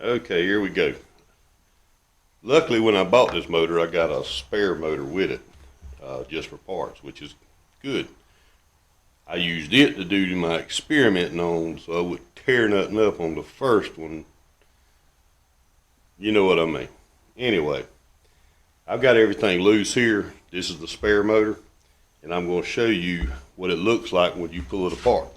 Okay, here we go. Luckily, when I bought this motor, I got a spare motor with it, just for parts, which is good. I used it to do my experimenting on, so I would tear nothing up on the first one. You know what I mean. Anyway, I've got everything loose here. This is the spare motor, and I'm going to show you what it looks like when you pull it apart.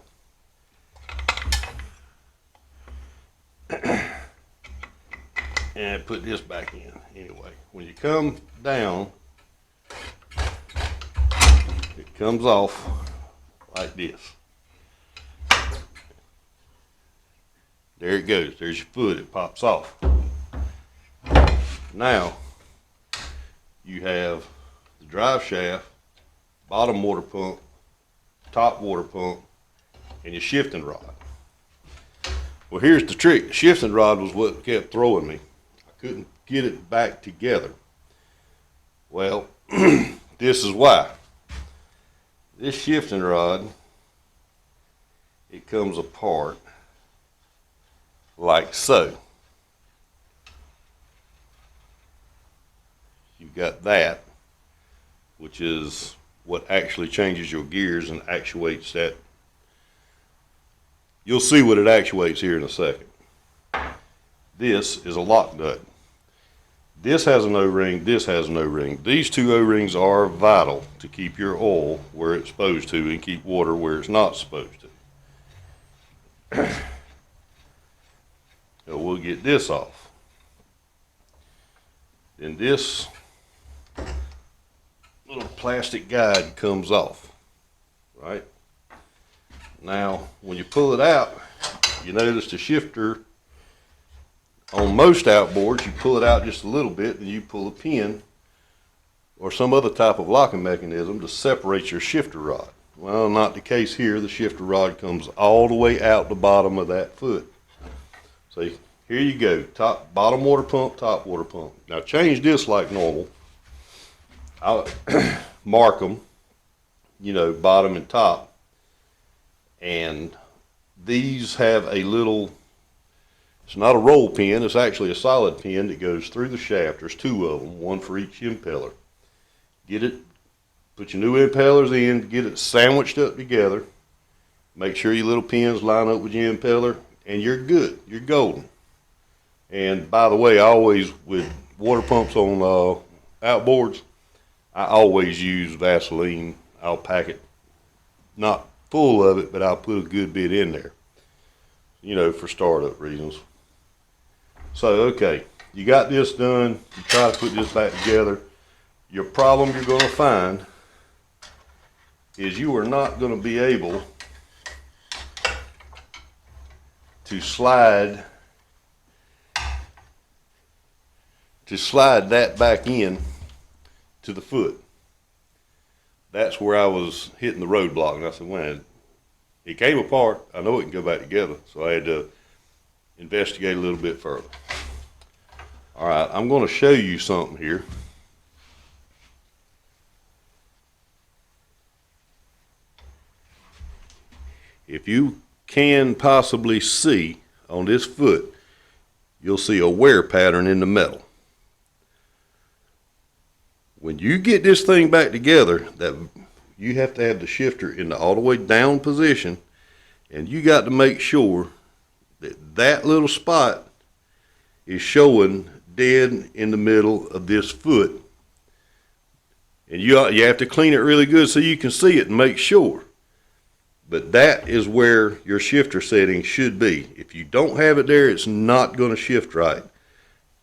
And put this back in. Anyway, when you come down, it comes off like this. There it goes. There's your foot. It pops off. Now, you have the drive shaft, bottom water pump, top water pump, and your shifting rod. Well, here's the trick. The shifting rod was what kept throwing me. I couldn't get it back together. Well, this is why. This shifting rod, it comes apart like so. You've got that, which is what actually changes your gears and actuates that. You'll see what it actuates here in a second. This is a lock nut. This has an O-ring, this has an O-ring. These two O-rings are vital to keep your oil where it's supposed to and keep water where it's not supposed to. So we'll get this off. Then this little plastic guide comes off, right? Now, when you pull it out, you notice the shifter. On most outboards, you pull it out just a little bit, and you pull a pin or some other type of locking mechanism to separate your shifter rod. Well, not the case here. The shifter rod comes all the way out the bottom of that foot. So here you go, bottom water pump, top water pump. Now change this like normal. I'll mark them, bottom and top. And these have a little, it's not a roll pin, it's actually a solid pin that goes through the shaft. There's two of them, one for each impeller. Get it, put your new impellers in, get it sandwiched up together. Make sure your little pins line up with your impeller, and you're good, you're golden. And by the way, I always, with water pumps on outboards, I always use Vaseline. I'll pack it, not full of it, but I'll put a good bit in there, for startup reasons. So, okay, you got this done. You try to put this back together. Your problem you're going to find is you are not going to be able to slide that back in to the foot. That's where I was hitting the roadblock, and I said, well, it came apart. I know it can go back together, so I had to investigate a little bit further. All right, I'm going to show you something here. If you can possibly see on this foot, you'll see a wear pattern in the metal. When you get this thing back together, that you have to have the shifter in the all the way down position, and you got to make sure that that little spot is showing dead in the middle of this foot. And you have to clean it really good so you can see it and make sure. But that is where your shifter setting should be. If you don't have it there, it's not going to shift right.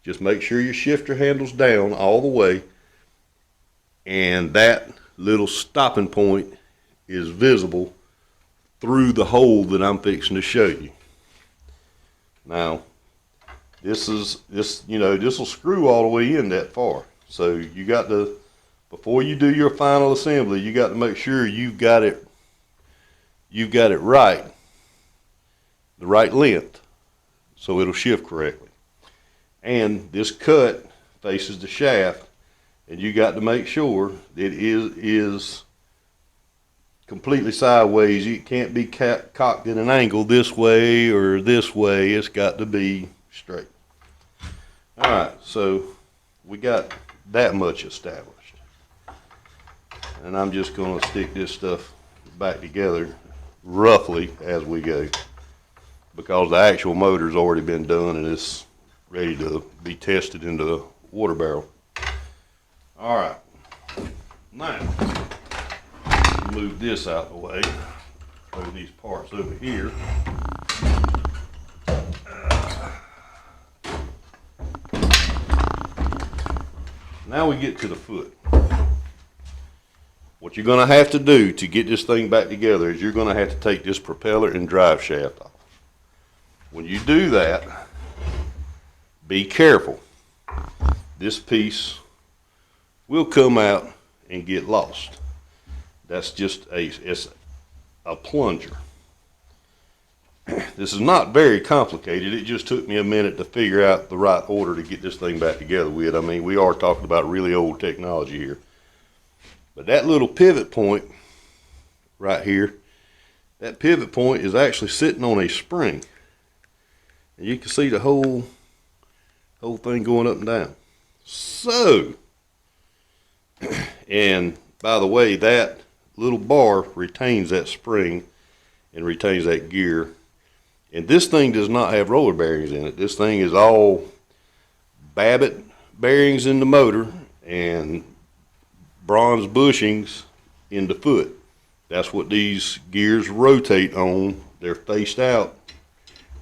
Just make sure your shifter handle's down all the way, and that little stopping point is visible through the hole that I'm fixing to show you. Now, this will screw all the way in that far. So you got to, before you do your final assembly, you got to make sure you've got it right, the right length, so it'll shift correctly. And this cut faces the shaft, and you got to make sure that it is completely sideways. It can't be cocked at an angle this way or this way. It's got to be straight. All right, so we got that much established. And I'm just gonna stick this stuff back together roughly as we go, because the actual motor's already been done and it's ready to be tested into the water barrel. All right, now move this out of the way. Throw these parts over here. Now we get to the foot. What you're gonna have to do to get this thing back together is you're gonna have to take this propeller and drive shaft off. When you do that, be careful. This piece will come out and get lost. That's just it's a plunger. This is not very complicated. It just took me a minute to figure out the right order to get this thing back together with. I mean, we are talking about really old technology here. But that little pivot point right here, that pivot point is actually sitting on a spring. And you can see the whole thing going up and down. So, and by the way, that little bar retains that spring and retains that gear. And this thing does not have roller bearings in it. This thing is all Babbitt bearings in the motor and bronze bushings in the foot. That's what these gears rotate on. They're faced out.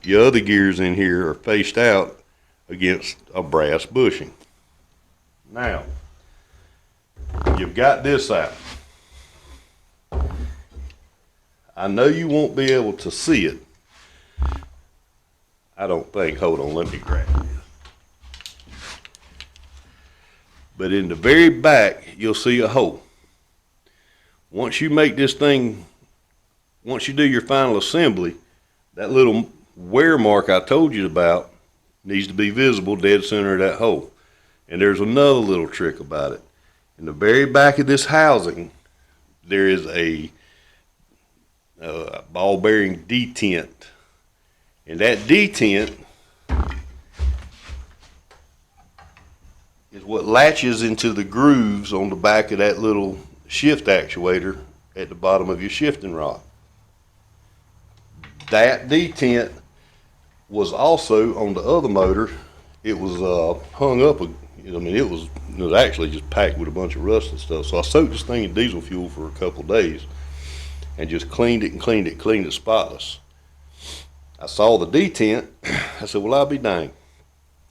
The other gears in here are faced out against a brass bushing. Now, you've got this out. I know you won't be able to see it. I don't think. Hold on, let me grab this. But in the very back, you'll see a hole. Once you make this thing, once you do your final assembly, that little wear mark I told you about needs to be visible dead center of that hole. And there's another little trick about it. In the very back of this housing, there is a ball bearing detent. And that detent is what latches into the grooves on the back of that little shift actuator at the bottom of your shifting rod. That detent was also on the other motor. It was hung up, it was actually just packed with a bunch of rust and stuff. So I soaked this thing in diesel fuel for a couple of days and just cleaned it spotless. I saw the detent. I said, well, I'll be dang.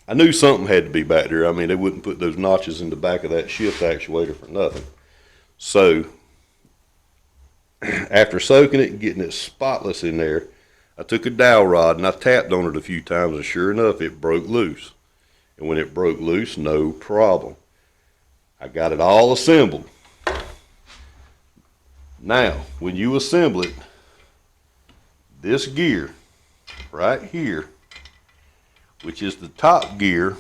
I knew something had to be back there. I mean, they wouldn't put those notches in the back of that shift actuator for nothing. So after soaking it and getting it spotless in there, I took a dowel rod and I tapped on it a few times, and sure enough, it broke loose. And when it broke loose, no problem. I got it all assembled. Now, when you assemble it, this gear right here, which is the top gear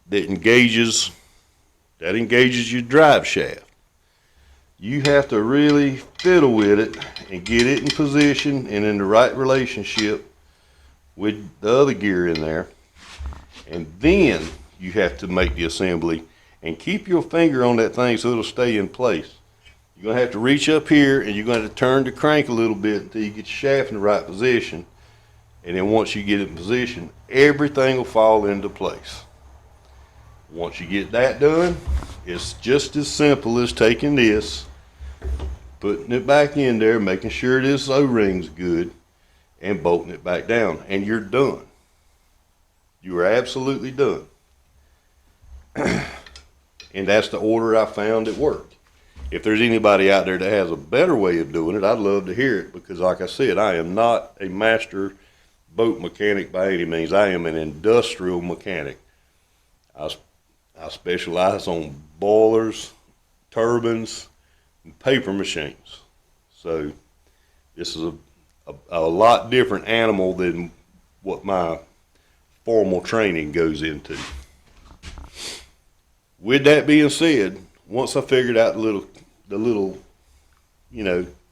that engages your drive shaft. You have to really fiddle with it and get it in position and in the right relationship with the other gear in there. And then you have to make the assembly and keep your finger on that thing so it'll stay in place. You're going to have to reach up here and you're going to turn the crank a little bit until you get your shaft in the right position. And then once you get it in position, everything will fall into place. Once you get that done, it's just as simple as taking this, putting it back in there, making sure this O-ring's good, and bolting it back down. And you're done. You are absolutely done. And that's the order I found that worked. If there's anybody out there that has a better way of doing it, I'd love to hear it, because like I said, I am not a master boat mechanic by any means. I am an industrial mechanic. I specialize on boilers, turbines, and paper machines. So this is a lot different animal than what my formal training goes into. With that being said, once I figured out the little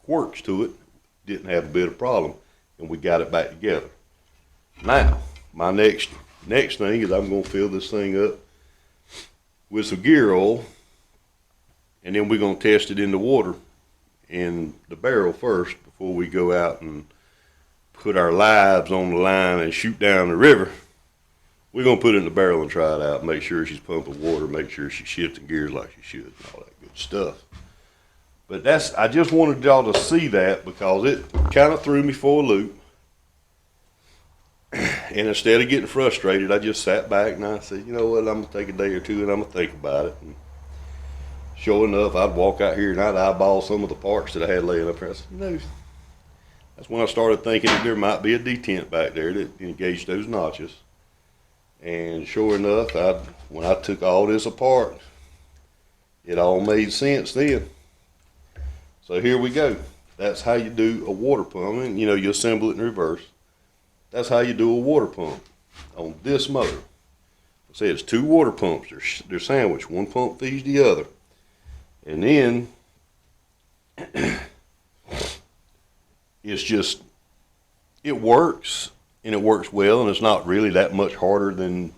quirks to it, didn't have a bit of problem, and we got it back together. Now, my next Next thing is I'm going to fill this thing up with some gear oil, and then we're going to test it in the water in the barrel first before we go out and put our lives on the line and shoot down the river. We're going to put it in the barrel and try it out, make sure she's pumping water, make sure she's shifting gears like she should, and all that good stuff. But I just wanted y'all to see that because it kind of threw me for a loop. And instead of getting frustrated, I just sat back and I said, you know what, I'm going to take a day or two and I'm going to think about it. And sure enough, I'd walk out here and I'd eyeball some of the parts that I had laying up there. I said, you know, that's when I started thinking that there might be a detent back there that engaged those notches. And sure enough, when I took all this apart, it all made sense then. So here we go. That's how you do a water pump. And, you know, you assemble it in reverse. That's how you do a water pump on this motor. I say it's two water pumps. They're sandwiched. One pump feeds the other. And then it's just, it works, and it works well, and it's not really that much harder than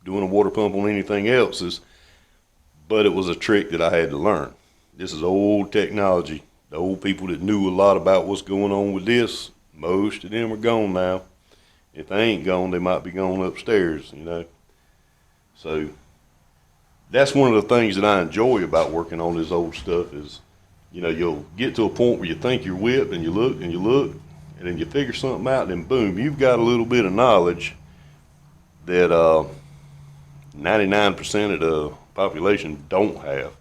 doing a water pump on anything else. But it was a trick that I had to learn. This is old technology. The old people that knew a lot about what's going on with this, most of them are gone now. If they ain't gone, they might be gone upstairs, you know. So that's one of the things that I enjoy about working on this old stuff is, you know, you'll get to a point where you think you're whipped and you look and you look and then you figure something out and then boom, you've got a little bit of knowledge that 99% of the population don't have,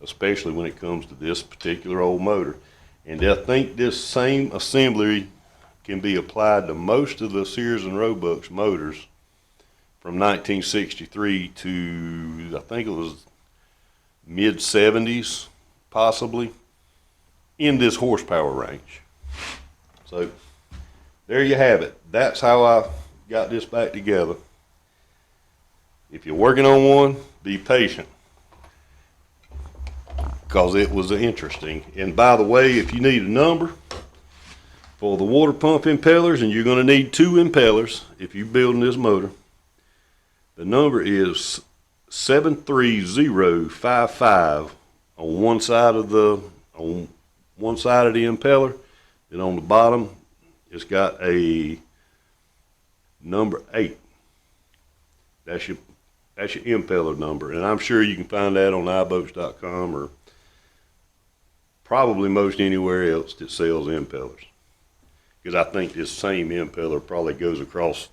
especially when it comes to this particular old motor. And I think this same assembly can be applied to most of the Sears and Roebuck's motors from 1963 to, I think it was mid 70s, possibly, in this horsepower range. So there you have it. That's how I got this back together. If you're working on one, be patient, because it was interesting. And by the way, if you need a number for the water pump impellers, and you're going to need two impellers if you're building this motor, the number is 73055 on one side of the impeller, and on the bottom it's got a number 8. That's your impeller number, and I'm sure you can find that on iBoats.com or probably most anywhere else that sells impellers, because I think this same impeller probably goes across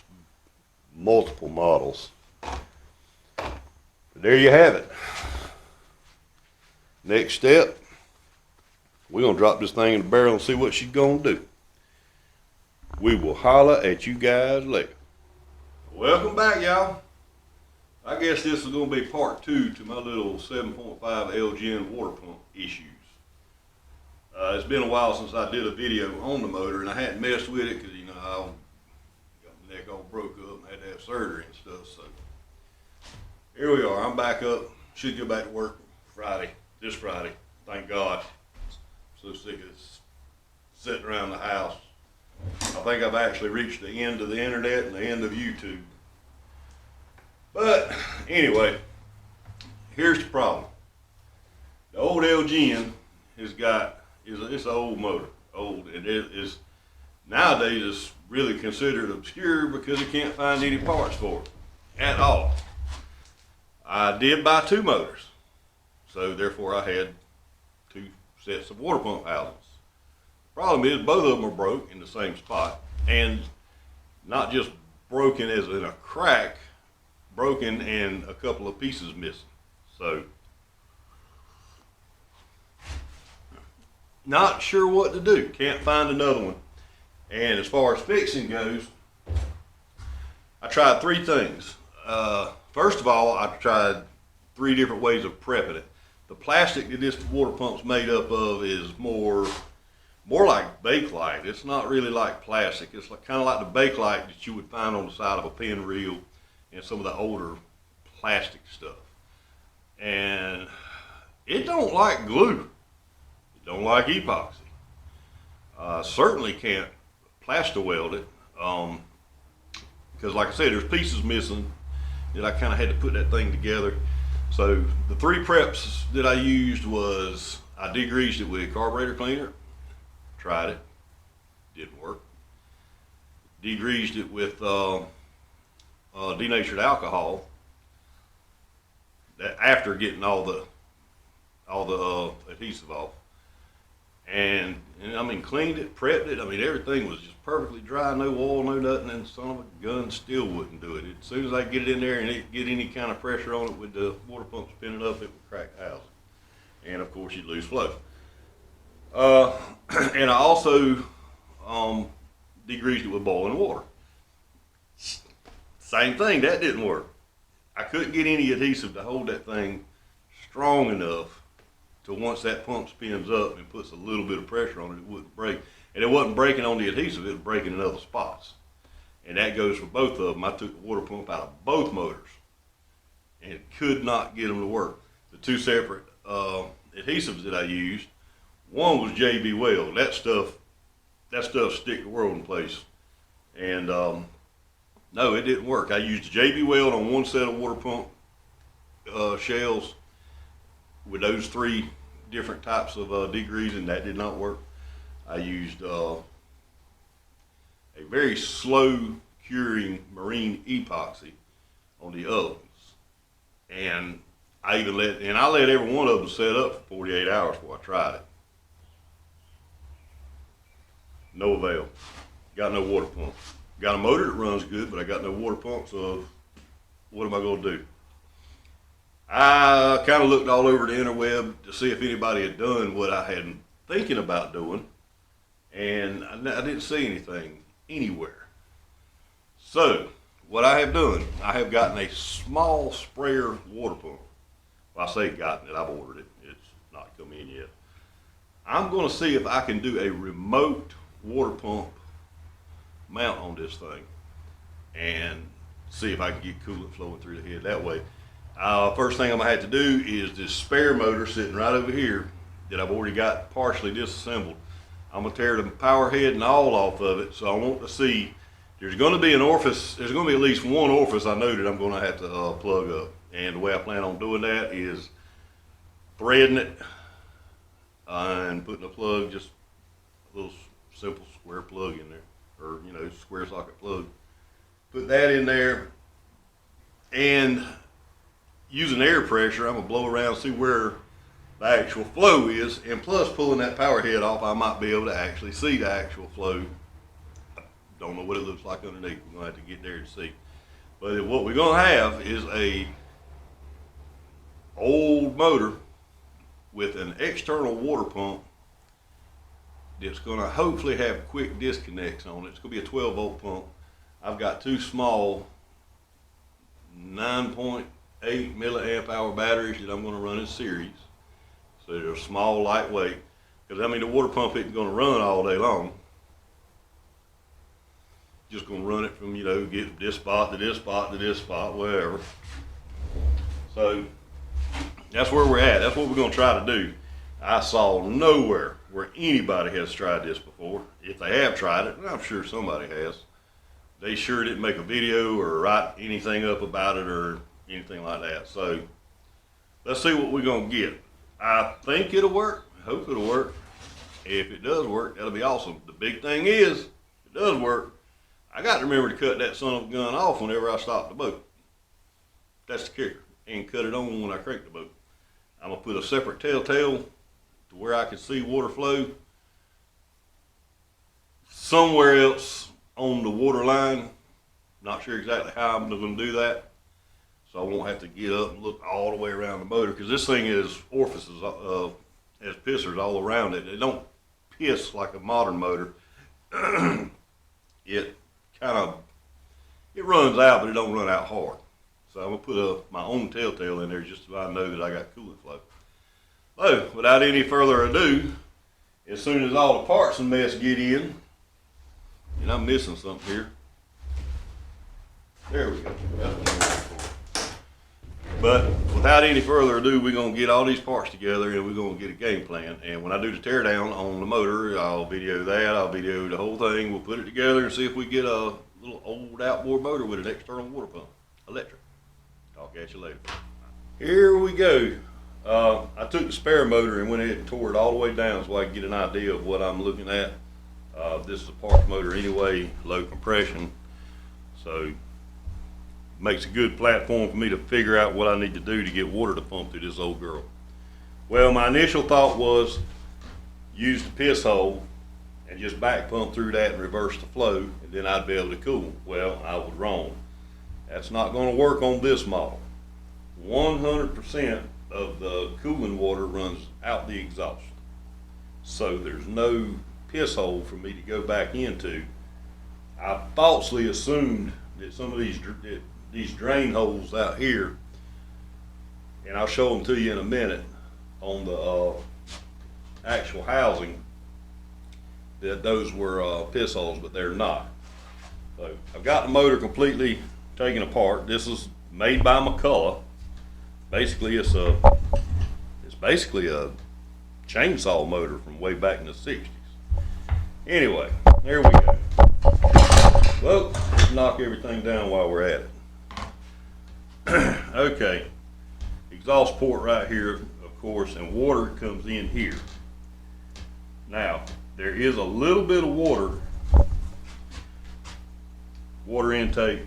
multiple models. But there you have it. Next step, we're going to drop this thing in the barrel and see what she's going to do. We will holler at you guys later. Welcome back, y'all. I guess this is going to be part 2 to my little 7.5 Elgin water pump issues. It's been a while since I did a video on the motor, and I hadn't messed with it because, you know, I got my neck all broke up and had to have surgery and stuff. So here we are. I'm back up. Should go back to work this Friday. Thank God. I'm so sick of this sitting around the house. I think I've actually reached the end of the internet and the end of YouTube. But anyway, here's the problem. The old Elgin it's an old motor, and it is nowadays it's really considered obscure because you can't find any parts for it at all. I did buy 2 motors, so therefore I had 2 sets of water pump housings. Problem is, both of them are broke in the same spot, and not just broken as in a crack, broken and a couple of pieces missing. So not sure what to do. Can't find another one. And as far as fixing goes, I tried 3 things. First of all, I tried 3 different ways of prepping it. The plastic that this water pump's made up of is more like Bakelite. It's not really like plastic. It's kind of like the Bakelite that you would find on the side of a pin reel and some of the older plastic stuff. And it don't like glue. It don't like epoxy. because like I said, there's pieces missing that I kind of had to put that thing together. So the 3 preps that I used was, I degreased it with carburetor cleaner, tried it, didn't work. Degreased it with denatured alcohol, that after getting all the adhesive off, and I mean, cleaned it, prepped it. I mean, everything was just perfectly dry, no oil, no nothing, and son of a gun still wouldn't do it. As soon as I get it in there and it get any kind of pressure on it with the water pump spinning up, it would crack the housing, and of course you'd lose flow. And I also degreased it with boiling water. Same thing, that didn't work. I couldn't get any adhesive to hold that thing strong enough to, once that pump spins up and puts a little bit of pressure on it, it wouldn't break. And it wasn't breaking on the adhesive, it was breaking in other spots. And that goes for both of them. I took the water pump out of both motors and could not get them to work. The 2 separate adhesives that I used, one was JB Weld. That stuff stick the world in place. And no, it didn't work. I used JB Weld on one set of water pump shells with those 3 different types of degreasing. That did not work. I used a very slow curing marine epoxy on the other ones, and I let every one of them set up for 48 hours before I tried it. No avail. Got no water pump. Got a motor that runs good, but I got no water pump, so what am I going to do? I kind of looked all over the interweb to see if anybody had done what I had been thinking about doing, and I didn't see anything anywhere. So what I have done, I have gotten a small sprayer water pump. Well, I say gotten it, I've ordered it. It's not come in yet. I'm going to see if I can do a remote water pump mount on this thing and see if I can get coolant flowing through the head that way. First thing I'm gonna have to do is this spare motor sitting right over here that I've already got partially disassembled. I'm gonna tear the power head and all off of it. So I want to see, there's gonna be an orifice, there's gonna be at least one orifice I know that I'm gonna have to plug up. And the way I plan on doing that is threading it and putting a plug, just a little simple square plug in there, or square socket plug. Put that in there, and using air pressure, I'm gonna blow around, see where the actual flow is, and plus pulling that power head off, I might be able to actually see the actual flow. Don't know what it looks like underneath. We're gonna have to get there to see. But what we're gonna have is a old motor with an external water pump that's gonna hopefully have quick disconnects on it. It's gonna be a 12-volt pump. I've got 2 small 9.8 milliamp hour batteries that I'm gonna run in series. So they're small, lightweight, because I mean the water pump isn't gonna run all day long. Just gonna run it from, get this spot to this spot to this spot, wherever. So that's where we're at. That's what we're gonna try to do. I saw nowhere where anybody has tried this before. If they have tried it, and I'm sure somebody has, they sure didn't make a video or write anything up about it or anything like that. So let's see what we're gonna get. I think it'll work. I hope it'll work. If it does work, that'll be awesome. The big thing is, if it does work, I got to remember to cut that son of a gun off whenever I stop the boat. That's the kicker. And cut it on when I crank the boat. I'm gonna put a separate telltale to where I can see water flow somewhere else on the water line. Not sure exactly how I'm gonna do that, so I won't have to get up and look all the way around the motor, because this thing is orifices, has pissers all around it. It don't piss like a modern motor. It runs out, but it don't run out hard. So I'm gonna put my own telltale in there just so I know that I got coolant flow. So without any further ado, as soon as all the parts and mess get in, and I'm missing something here. There we go. That's what I'm looking for. But without any further ado, we're gonna get all these parts together and we're gonna get a game plan. And when I do the teardown on the motor, I'll video that. I'll video the whole thing. We'll put it together and see if we get a little old outboard motor with an external water pump, electric. Talk at you later. Here we go. I took the spare motor and went ahead and tore it all the way down so I could get an idea of what I'm looking at. This is a park motor anyway, low compression, so makes a good platform for me to figure out what I need to do to get water to pump through this old girl. Well, my initial thought was use the piss hole and just back pump through that and reverse the flow, and then I'd be able to cool. Well, I was wrong. That's not going to work on this model. 100% of the cooling water runs out the exhaust. So there's no piss hole for me to go back into. I falsely assumed that some of these drain holes out here, and I'll show them to you in a minute on the actual housing, that those were piss holes, but they're not. So I've got the motor completely taken apart. This is made by McCullough. Basically, it's basically a chainsaw motor from way back in the 60s. Anyway, there we go. Well, let's knock everything down while we're at it. Okay, exhaust port right here, of course, and water comes in here. Now, there is a little bit of water intake,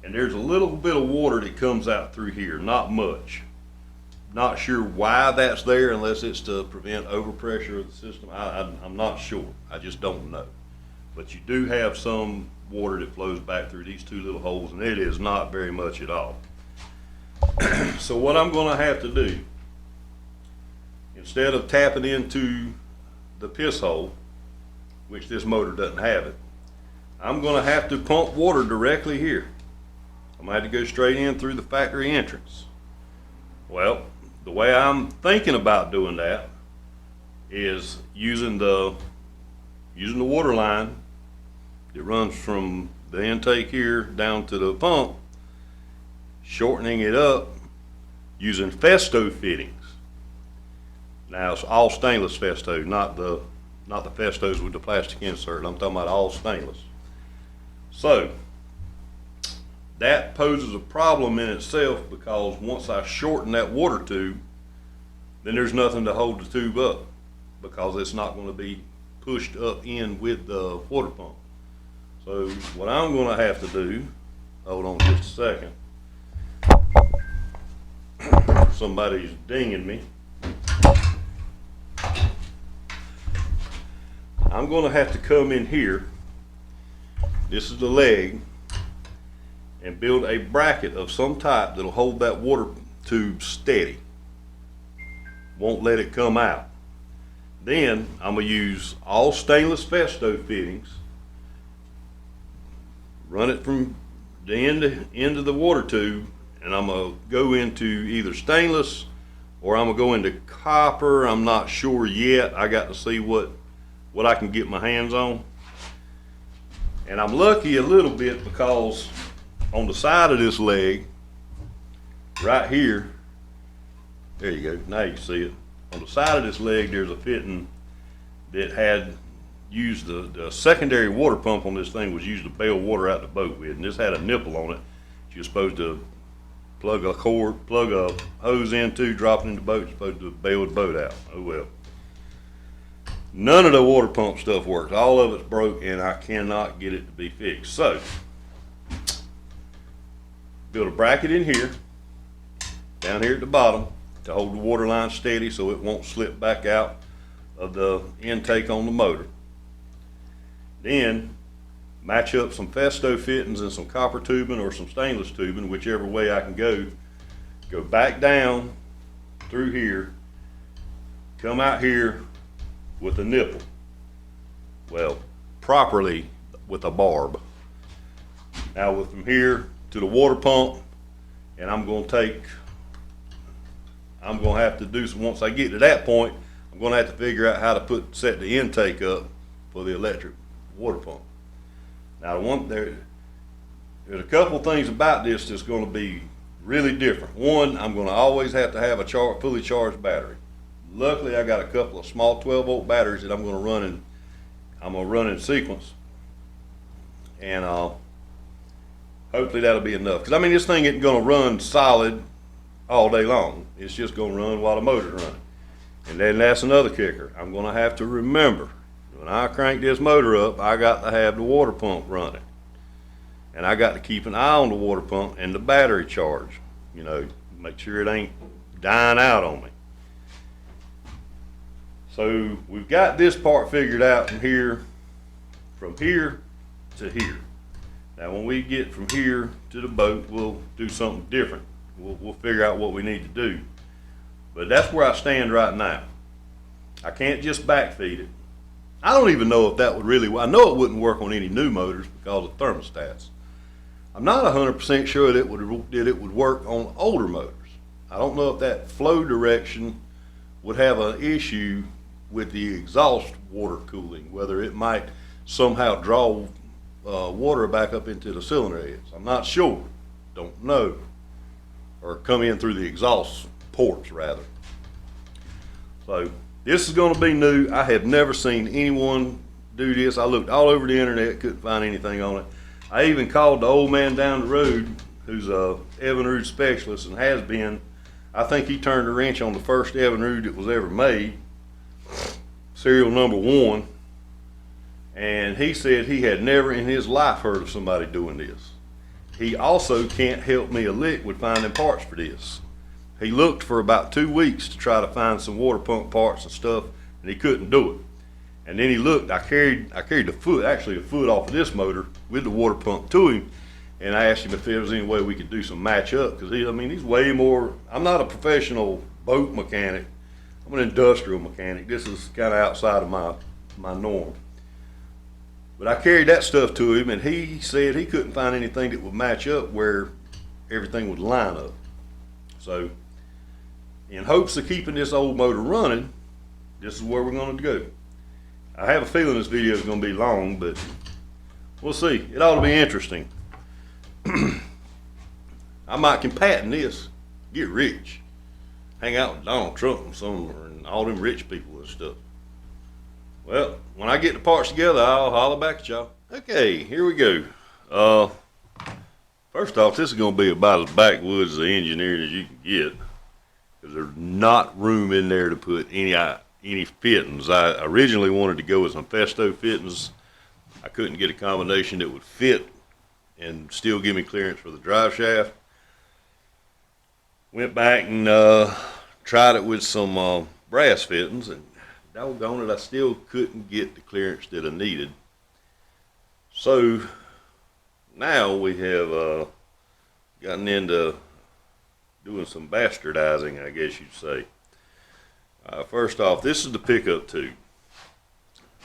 and there's a little bit of water that comes out through here, not much. Not sure why that's there, unless it's to prevent overpressure of the system. I'm not sure. I just don't know. But you do have some water that flows back through these two little holes, and it is not very much at all. So what I'm going to have to do, instead of tapping into the piss hole, which this motor doesn't have it, I'm going to have to pump water directly here. I'm going to have to go straight in through the factory entrance. Well, the way I'm thinking about doing that is using the water line that runs from the intake here down to the pump, shortening it up using Festo fittings. Now it's all stainless Festo, not the Festos with the plastic insert. I'm talking about all stainless. So that poses a problem in itself, because once I shorten that water tube, then there's nothing to hold the tube up, because it's not going to be pushed up in with the water pump. So what I'm going to have to do, hold on just a second, somebody's dinging me. I'm going to have to come in here, this is the leg, and build a bracket of some type that'll hold that water tube steady. Won't let it come out. Then I'm going to use all stainless Festo fittings, run it from the end of the water tube, and I'm going to go into either stainless or I'm going to go into copper. I'm not sure yet. I got to see what I can get my hands on. And I'm lucky a little bit, because on the side of this leg, right here, there you go, now you can see it. On the side of this leg, there's a fitting that had used the secondary water pump on this thing was used to bail water out the boat with, and this had a nipple on it. You're supposed to plug a hose into, drop it in the boat, you're supposed to bail the boat out. Oh well. None of the water pump stuff works. All of it's broke, and I cannot get it to be fixed. So, build a bracket in here, down here at the bottom, to hold the water line steady so it won't slip back out of the intake on the motor. Then match up some Festo fittings and some copper tubing or some stainless tubing, whichever way I can go. Go back down through here, come out here with a nipple. Well, properly with a barb. Now from here to the water pump, and I'm going to have to do some, once I get to that point, I'm going to have to figure out how to set the intake up for the electric water pump. Now there's a couple things about this that's going to be really different. One, I'm going to always have to have a fully charged battery. Luckily, I got a couple of small 12-volt batteries that I'm going to run in sequence. and hopefully that'll be enough. Because I mean, this thing isn't going to run solid all day long. It's just going to run while the motor's running. And then that's another kicker. I'm going to have to remember, when I crank this motor up, I got to have the water pump running. And I got to keep an eye on the water pump and the battery charge. You know, make sure it ain't dying out on me. So we've got this part figured out from here to here. Now when we get from here to the boat, we'll do something different. We'll figure out what we need to do. But that's where I stand right now. I can't just backfeed it. I don't even know if that would really, I know it wouldn't work on any new motors because of thermostats. I'm not 100% sure that it would work on older motors. I don't know if that flow direction would have an issue with the exhaust water cooling, whether it might somehow draw water back up into the cylinder heads. I'm not sure, don't know, or come in through the exhaust ports rather. So this is going to be new. I have never seen anyone do this. I looked all over the internet, couldn't find anything on it. I even called the old man down the road, who's a Evinrude specialist and has been. I think he turned a wrench on the first Evinrude that was ever made, serial number 1, and he said he had never in his life heard of somebody doing this. He also can't help me a lick with finding parts for this. He looked for about 2 weeks to try to find some water pump parts and stuff, and he couldn't do it. And then he looked, I carried the foot, actually the foot off of this motor with the water pump to him, and I asked him if there was any way we could do some match up, because he's way more, I'm not a professional boat mechanic, I'm an industrial mechanic. This is kind of outside of my norm. But I carried that stuff to him, and he said he couldn't find anything that would match up where everything would line up. So, in hopes of keeping this old motor running, this is where we're going to go. I have a feeling this video is going to be long, but we'll see. It ought to be interesting. I might can patent this, get rich, hang out with Donald Trump and all them rich people and stuff. Well, when I get the parts together, I'll holler back at y'all. Okay, here we go. First off, this is going to be about as backwoods of engineering as you can get, because there's not room in there to put any fittings. I originally wanted to go with some Festo fittings. I couldn't get a combination that would fit and still give me clearance for the drive shaft. Went back and tried it with some brass fittings, and doggone it, I still couldn't get the clearance that I needed. So now we have gotten into doing some bastardizing, I guess you'd say. First off, this is the pickup tube.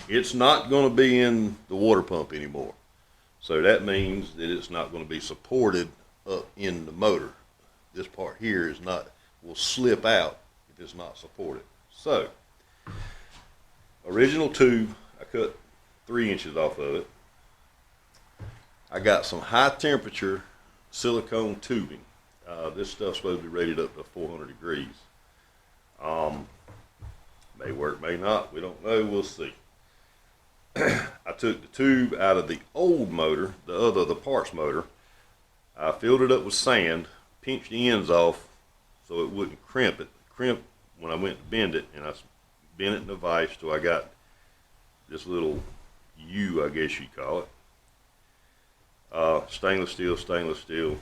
It's not going to be in the water pump anymore. So that means that it's not going to be supported up in the motor. This part here will slip out if it's not supported. So, original tube, I cut 3 inches off of it. I got some high temperature silicone tubing. This stuff's supposed to be rated up to 400 degrees. May work, may not, we don't know, we'll see. I took the tube out of the old motor, the parts motor. I filled it up with sand, pinched the ends off so it wouldn't crimp when I went to bend it, and I bent it in a vise till I got this little U, I guess you'd call it. Stainless steel.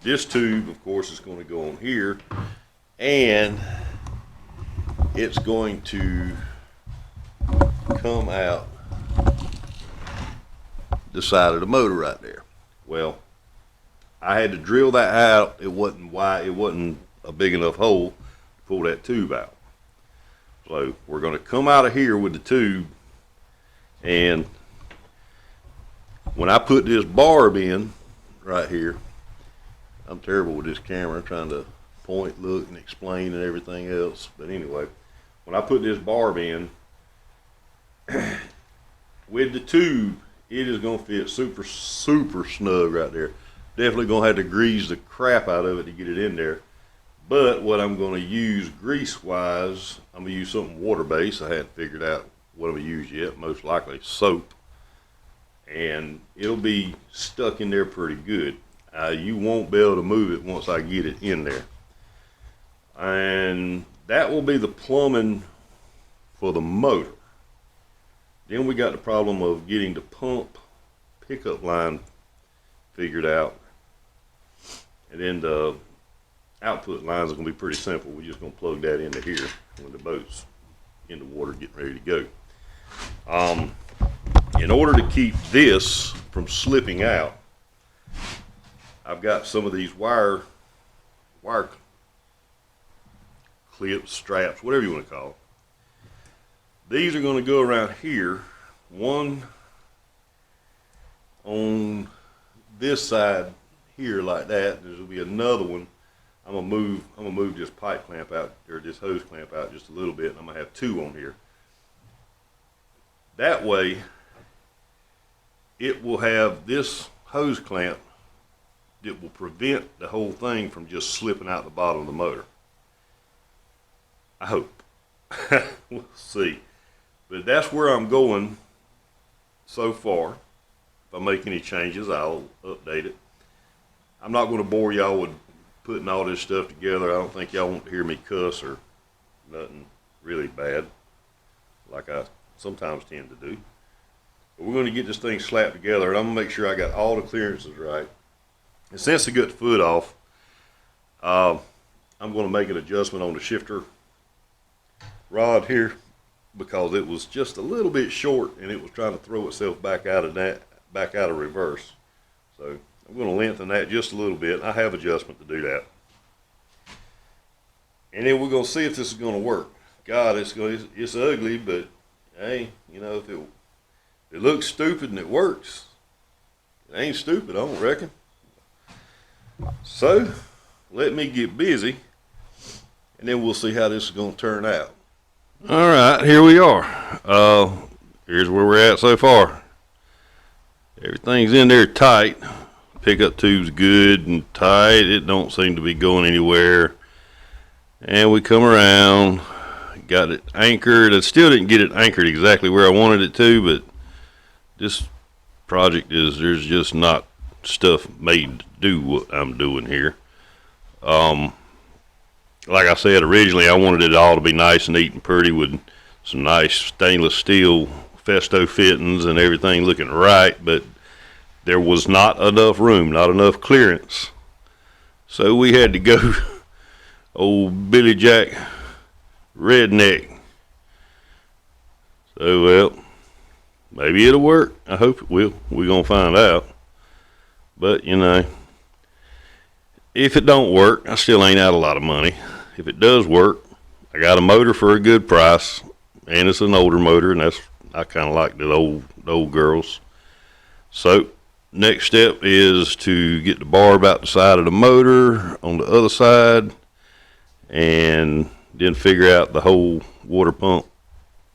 This tube, of course, is going to go on here, and it's going to come out the side of the motor right there. Well, I had to drill that out. It wasn't a big enough hole to pull that tube out. So we're going to come out of here with the tube, and when I put this barb in right here, I'm terrible with this camera trying to point, look, and explain and everything else. But anyway, when I put this barb in, with the tube, it is going to fit super snug right there. Definitely going to have to grease the crap out of it to get it in there. But what I'm going to use grease-wise, I'm going to use something water-based. I hadn't figured out what I'm going to use yet. Most likely soap. and it'll be stuck in there pretty good. You won't be able to move it once I get it in there. And that will be the plumbing for the motor. Then we got the problem of getting the pump pickup line figured out. And then the output lines are going to be pretty simple. We're just going to plug that into here when the boat's in the water getting ready to go. In order to keep this from slipping out, I've got some of these wire clips, straps, whatever you want to call it. These are going to go around here, one on this side here like that. There's going to be another one. I'm gonna move this pipe clamp out, or this hose clamp out just a little bit, and I'm gonna have two on here. That way, it will have this hose clamp that will prevent the whole thing from just slipping out the bottom of the motor. I hope. We'll see. But that's where I'm going so far. If I make any changes, I'll update it. I'm not going to bore y'all with putting all this stuff together. I don't think y'all want to hear me cuss or nothing really bad, like I sometimes tend to do. But we're going to get this thing slapped together, and I'm going to make sure I got all the clearances right. And since I got the foot off, I'm going to make an adjustment on the shifter rod here, because it was just a little bit short and it was trying to throw itself back out of reverse. So I'm going to lengthen that just a little bit. I have adjustment to do that. And then we're going to see if this is going to work. God, it's ugly, but hey, you know, if it looks stupid and it works, it ain't stupid, I don't reckon. So let me get busy, and then we'll see how this is going to turn out. All right, here we are. Here's where we're at so far. Everything's in there tight. Pickup tube's good and tight. It don't seem to be going anywhere. And we come around, got it anchored. I still didn't get it anchored exactly where I wanted it to, but this project there's just not stuff made to do what I'm doing here. Like I said, originally I wanted it all to be nice and neat and pretty with some nice stainless steel Festo fittings and everything looking right, but there was not enough room, not enough clearance. So we had to go old Billy Jack redneck. So, well, maybe it'll work. I hope it will. We're going to find out. But, you know, if it don't work, I still ain't out a lot of money. If it does work, I got a motor for a good price, and it's an older motor, and I kind of like the old girls. So next step is to get the barb out the side of the motor on the other side, and then figure out the whole water pump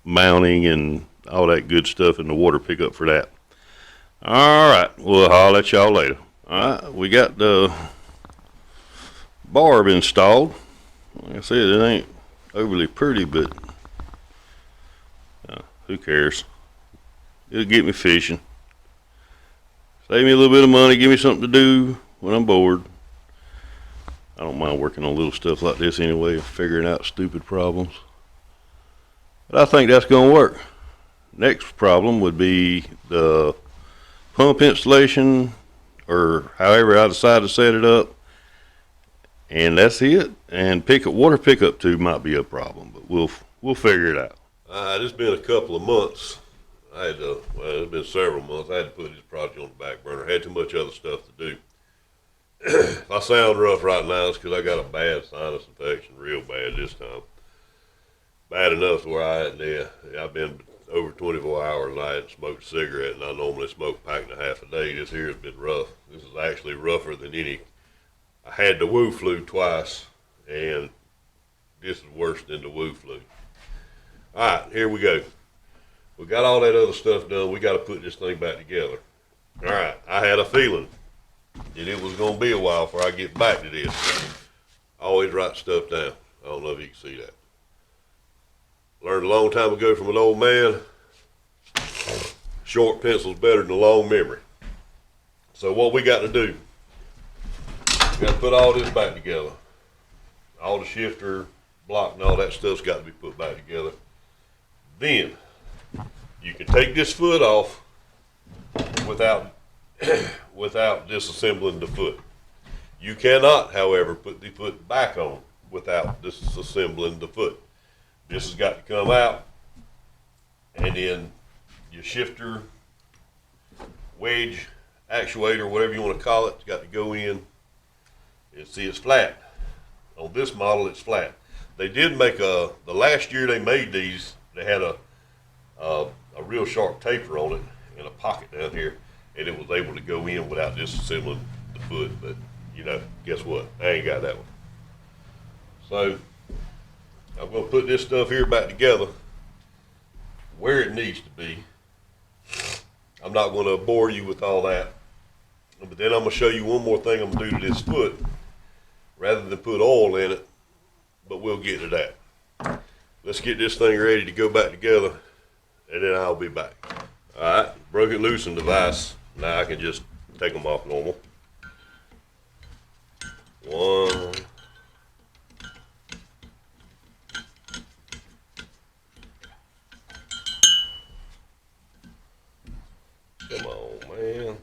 mounting and all that good stuff in the water pickup for that. All right, well, I'll let y'all later. All right, we got the barb installed. Like I said, it ain't overly pretty, but who cares? It'll get me fishing. Save me a little bit of money, give me something to do when I'm bored. I don't mind working on little stuff like this anyway, figuring out stupid problems. But I think that's going to work. Next problem would be the pump installation, or however I decide to set it up. And that's it. And water pickup tube might be a problem, but we'll figure it out. It's been a couple of months. It's been several months. I had to put this project on the back burner. I had too much other stuff to do. If I sound rough right now, it's because I got a bad sinus infection, real bad this time. Bad enough to where I've been over 24 hours and I hadn't smoked a cigarette, and I normally smoke a pack and a half a day. This here has been rough. This is actually rougher than any. I had the Wu flu twice, and this is worse than the Wu flu. All right, here we go. We got all that other stuff done. We got to put this thing back together. All right, I had a feeling that it was going to be a while before I get back to this. I always write stuff down. I don't know if you can see that. Learned a long time ago from an old man. short pencil's better than a long memory. So what we got to do, we got to put all this back together. All the shifter, block, and all that stuff's got to be put back together. Then you can take this foot off without disassembling the foot. You cannot, however, put the foot back on without disassembling the foot. This has got to come out, and then your shifter, wedge, actuator, whatever you want to call it, it's got to go in. And see, it's flat. On this model, it's flat. They did make the last year they made these, they had a real sharp taper on it and a pocket down here, and it was able to go in without disassembling the foot. But you know, guess what? I ain't got that one. So I'm gonna put this stuff here back together where it needs to be. I'm not gonna bore you with all that, but then I'm gonna show you one more thing I'm gonna do to this foot, rather than put oil in it. But we'll get to that. Let's get this thing ready to go back together, and then I'll be back. All right, broke it loose in the vise. Now I can just take them off normal. One. Come on, man.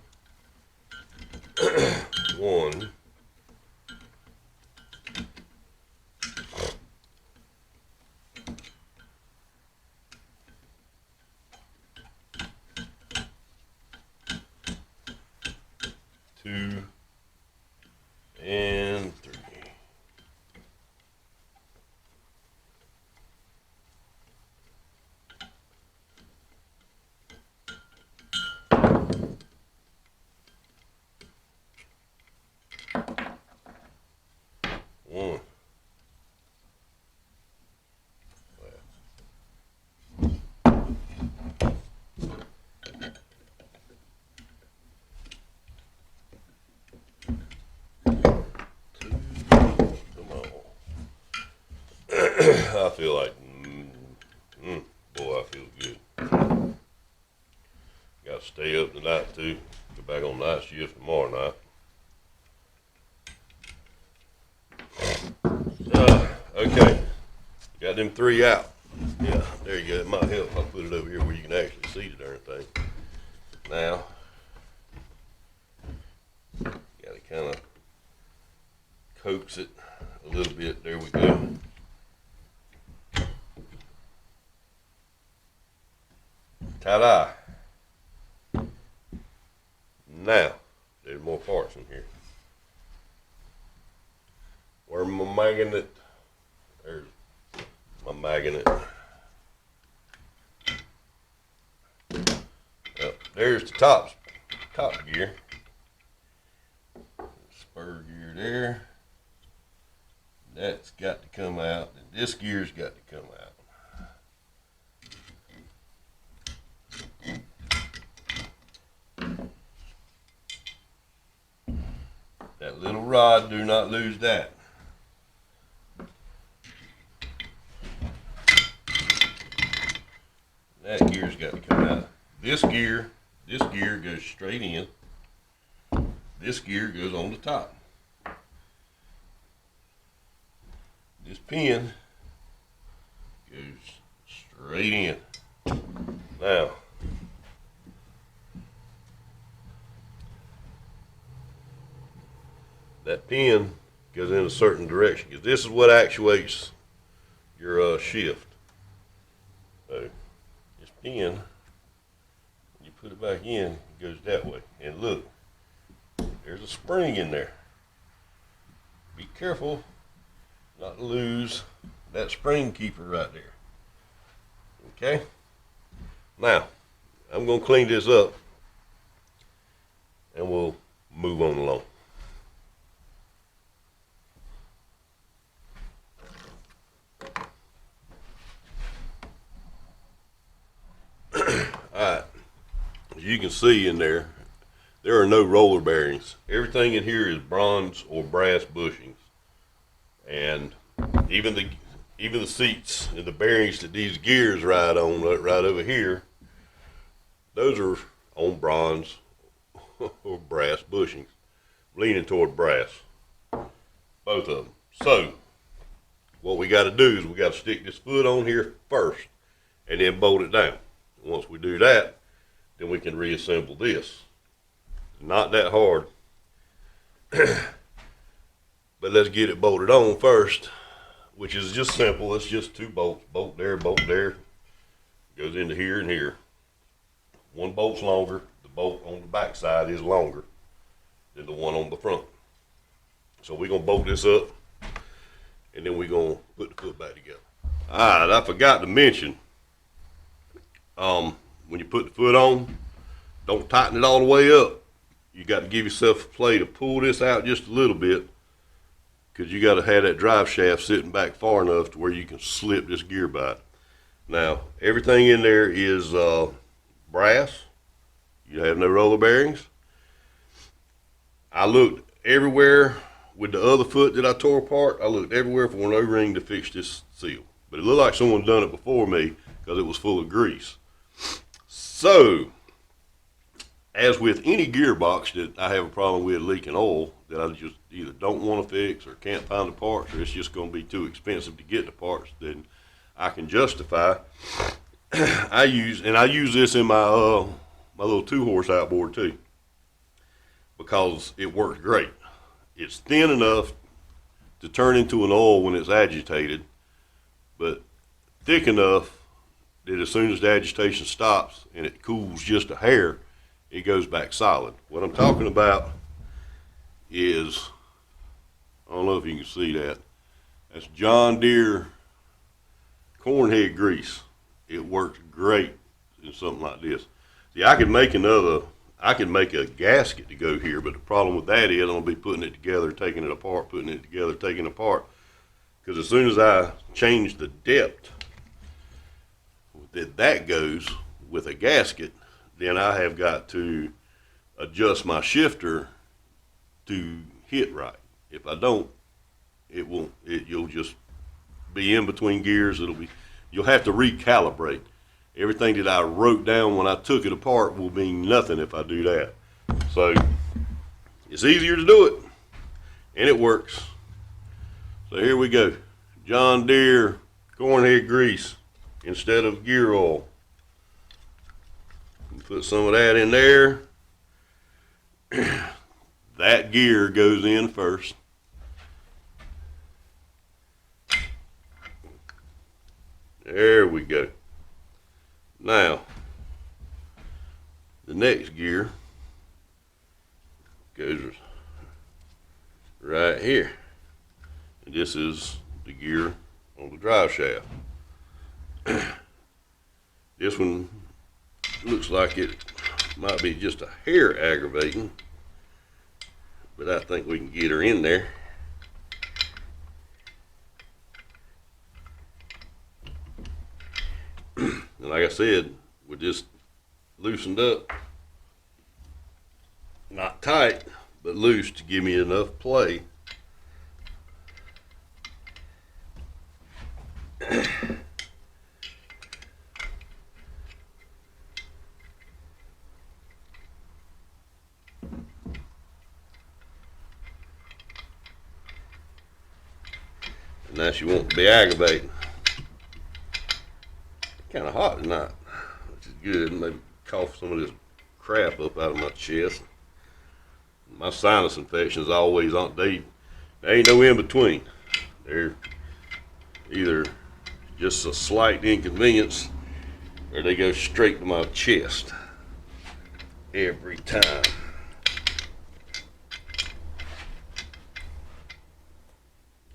One. Two. And three. One. I feel like, boy, I feel good. Got to stay up tonight too. Go back on night shift tomorrow night. Okay, got them three out. Yeah, there you go. It might help if I put it over here where you can actually see the darn thing. Now, got to kind of coax it a little bit. There we go. Ta-da! Now, there's more parts in here. Where's my magnet? There's my magnet. There's the top gear. Spur gear there. That's got to come out, and this gear's got to come out. That little rod, do not lose that. That gear's got to come out. This gear goes straight in. This gear goes on the top. This pin goes straight in. Now, that pin goes in a certain direction, because this is what actuates your shift. So this pin, when you put it back in, it goes that way. And look, there's a spring in there. Be careful not to lose that spring keeper right there. Okay? Now, I'm going to clean this up, and we'll move on along. Alright, as you can see in there are no roller bearings. Everything in here is bronze or brass bushings, and even the seats and the bearings that these gears ride on right over here Those are on bronze or brass bushings, leaning toward brass, both of them. So what we got to do is we got to stick this foot on here first and then bolt it down. Once we do that, then we can reassemble this. Not that hard, but let's get it bolted on first, which is just simple. It's just 2 bolts, bolt there, goes into here and here. One bolt's longer. The bolt on the back side is longer than the one on the front. So we're gonna bolt this up, and then we're gonna put the foot back together. Alright, I forgot to mention, when you put the foot on, don't tighten it all the way up. You got to give yourself a play to pull this out just a little bit, because you got to have that drive shaft sitting back far enough to where you can slip this gear by it. Now, everything in there is brass. You have no roller bearings. I looked everywhere with the other foot that I tore apart. I looked everywhere for an O-ring to fix this seal, but it looked like someone done it before me because it was full of grease. So, as with any gearbox that I have a problem with leaking oil that I just either don't want to fix or can't find the parts, or it's just going to be too expensive to get the parts, then I can justify. I use this in my my little 2-horse outboard too, because it works great. It's thin enough to turn into an oil when it's agitated, but thick enough that as soon as the agitation stops and it cools just a hair, it goes back solid. What I'm talking about is, I don't know if you can see that, that's John Deere cornhead grease. It works great in something like this. See, I could make a gasket to go here, but the problem with that is I'm gonna be putting it together, taking it apart, putting it together, taking it apart. Because as soon as I change the depth that goes with a gasket, then I have got to adjust my shifter to hit right. If I don't, you'll just be in between gears. You'll have to recalibrate. Everything that I wrote down when I took it apart will mean nothing if I do that. So it's easier to do it, and it works. So here we go. John Deere cornhead grease instead of gear oil. Put some of that in there. That gear goes in first. There we go. Now, the next gear goes right here. And this is the gear on the drive shaft. This one looks like it might be just a hair aggravating, but I think we can get her in there. And like I said, we just loosened up, not tight, but loose to give me enough play. And now she won't be aggravating. Kind of hot tonight, which is good. Maybe cough some of this crap up out of my chest. My sinus infections always aren't, there ain't no in between. They're either just a slight inconvenience or they go straight to my chest every time.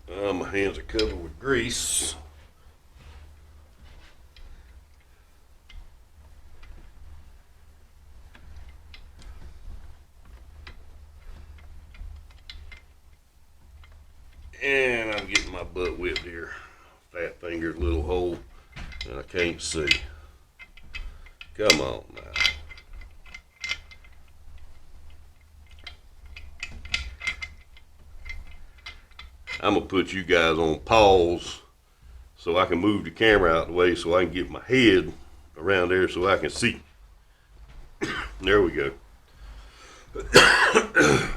My hands are covered with grease. And I'm getting my butt whipped here. Fat fingered little hole, and I can't see. Come on now. I'm gonna put you guys on pause so I can move the camera out of the way so I can get my head around there so I can see. There we go.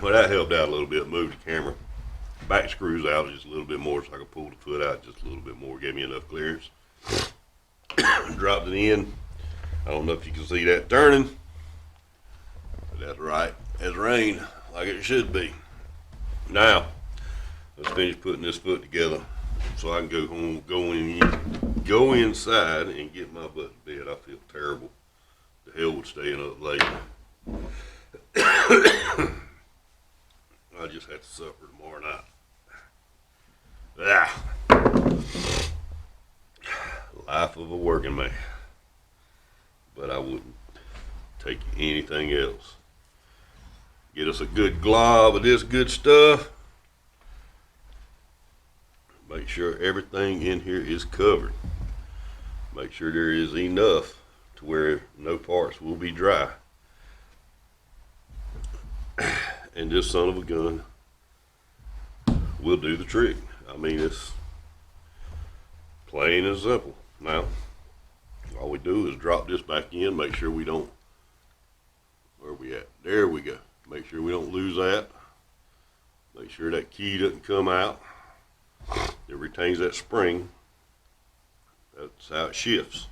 Well, that helped out a little bit. Moved the camera back screws out just a little bit more so I could pull the foot out just a little bit more. Gave me enough clearance. Dropped it in. I don't know if you can see that turning, but that's right as rain, like it should be. Now, let's finish putting this foot together so I can go home, go inside and get my butt to bed. I feel terrible. The hell with staying up late. I just have to suffer tomorrow night. Life of a working man. But I wouldn't take anything else. Get us a good glob of this good stuff. Make sure everything in here is covered. Make sure there is enough to where no parts will be dry. And this son of a gun will do the trick. I mean, it's plain and simple. Now, all we do is drop this back in, make sure we don't, where are we at? There we go. Make sure we don't lose that. Make sure that key doesn't come out. It retains that spring. That's how it shifts.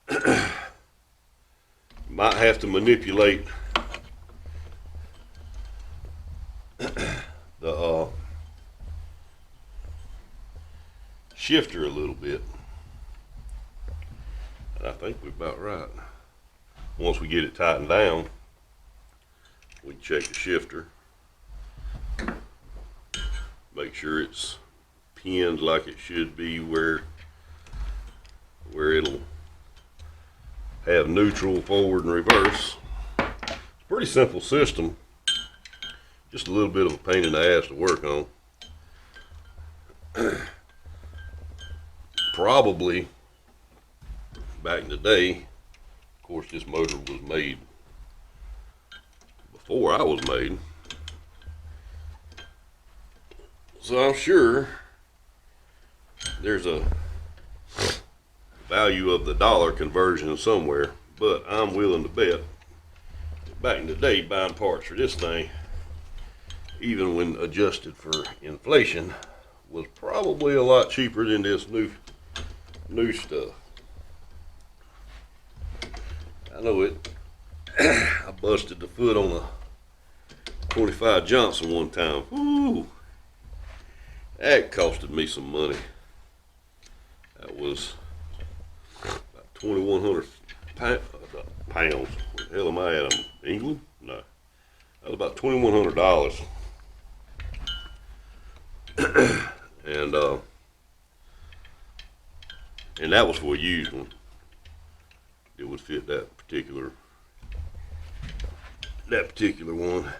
You might have to manipulate the shifter a little bit. And I think we're about right. Once we get it tightened down, we can check the shifter. Make sure it's pinned like it should be, where it'll have neutral, forward, and reverse. It's a pretty simple system. Just a little bit of a pain in the ass to work on. Probably back in the day, of course this motor was made before I was made. So I'm sure there's a value of the dollar conversion somewhere, but I'm willing to bet that back in the day buying parts for this thing, even when adjusted for inflation, was probably a lot cheaper than this new stuff. I know it. I busted the foot on a 25 Johnson one time. Woo! That costed me some money. That was about 2,100 pounds. What the hell am I at? I'm England? No. That was about $2,100. And that was for a used one. It would fit that particular one.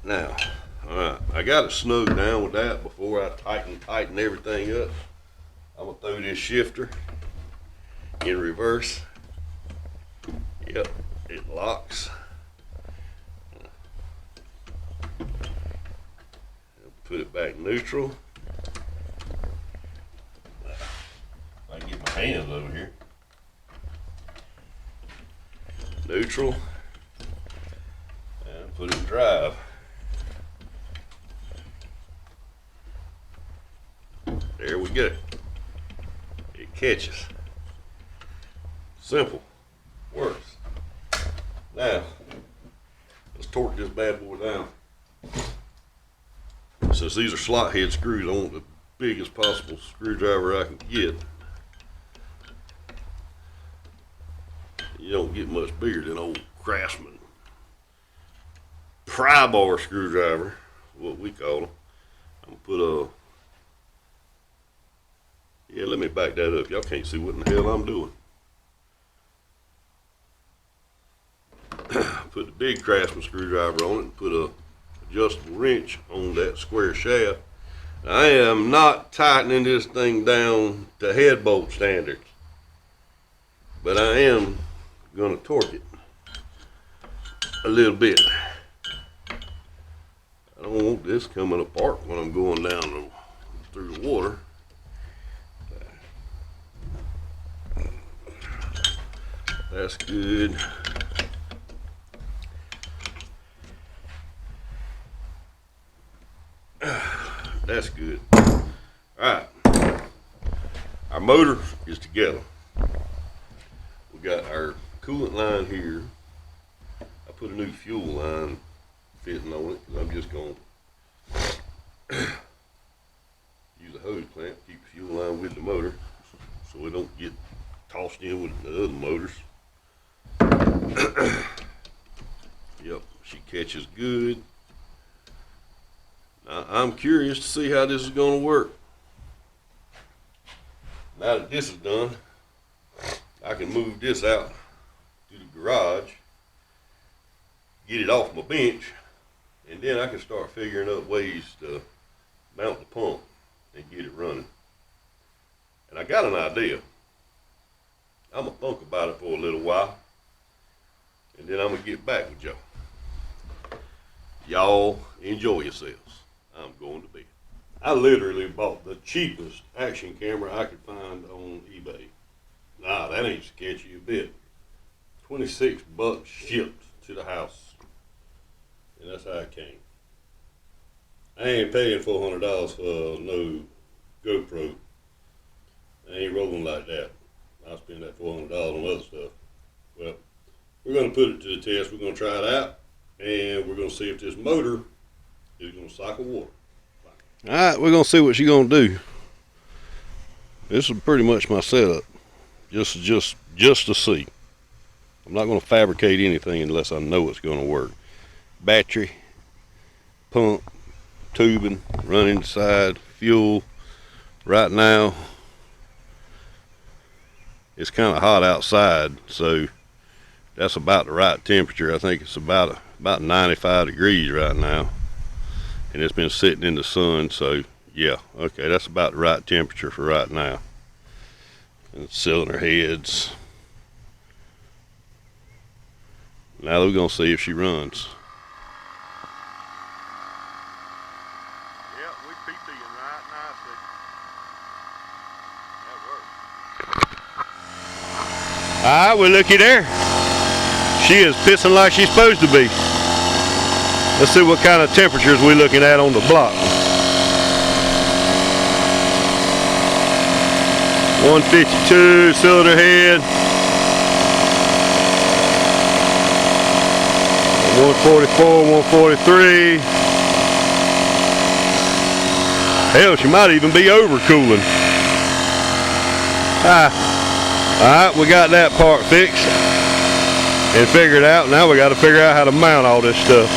Now, all right, I got it snug down with that before I tighten everything up. I'm gonna throw this shifter in reverse. Yep, it locks. Put it back neutral. I can get my hands over here. Neutral. And put it in drive. There we go. It catches. Simple. Works. Now, let's torque this bad boy down. Since these are slot head screws, I want the biggest possible screwdriver I can get. You don't get much bigger than old Craftsman pry bar screwdriver, what we call them. I'm gonna put a, yeah, let me back that up. Y'all can't see what in the hell I'm doing. Put the big Craftsman screwdriver on it and put a adjustable wrench on that square shaft. I am not tightening this thing down to head bolt standards, but I am gonna torque it a little bit. I don't want this coming apart when I'm going down through the water. That's good. That's good. Alright. Our motor is together. We got our coolant line here. I put a new fuel line fitting on it because I'm just going to use a hose clamp, keep the fuel line with the motor so it don't get tossed in with the other motors. Yep, she catches good. Now, I'm curious to see how this is going to work. Now that this is done, I can move this out to the garage, get it off my bench, and then I can start figuring out ways to mount the pump and get it running. And I got an idea. I'm going to think about it for a little while, and then I'm going to get back with y'all. Y'all enjoy yourselves. I'm going to bed. I literally bought the cheapest action camera I could find on eBay. Nah, that ain't sketchy a bit. 26 bucks shipped to the house. And that's how it came. I ain't paying $400 for no GoPro. I ain't rolling like that. I'll spend that $400 on other stuff. Well, we're going to put it to the test. We're going to try it out. And we're going to see if this motor is going to cycle water. Alright, we're going to see what she's going to do. This is pretty much my setup. Just to see. I'm not going to fabricate anything unless I know it's going to work. Battery, pump, tubing, running inside, fuel. Right now, it's kind of hot outside, so that's about the right temperature. I think it's about 95 degrees right now, and it's been sitting in the sun, so yeah, okay, that's about the right temperature for right now. And cylinder heads. Now we're gonna see if she runs. Yeah, we PTing right nicely. That works. Alright, well looky there. She is pissing like she's supposed to be. Let's see what kind of temperatures we're looking at on the block. 152 cylinder head. 144, 143. Hell, she might even be overcooling. Alright, we got that part fixed and figured out. Now we got to figure out how to mount all this stuff.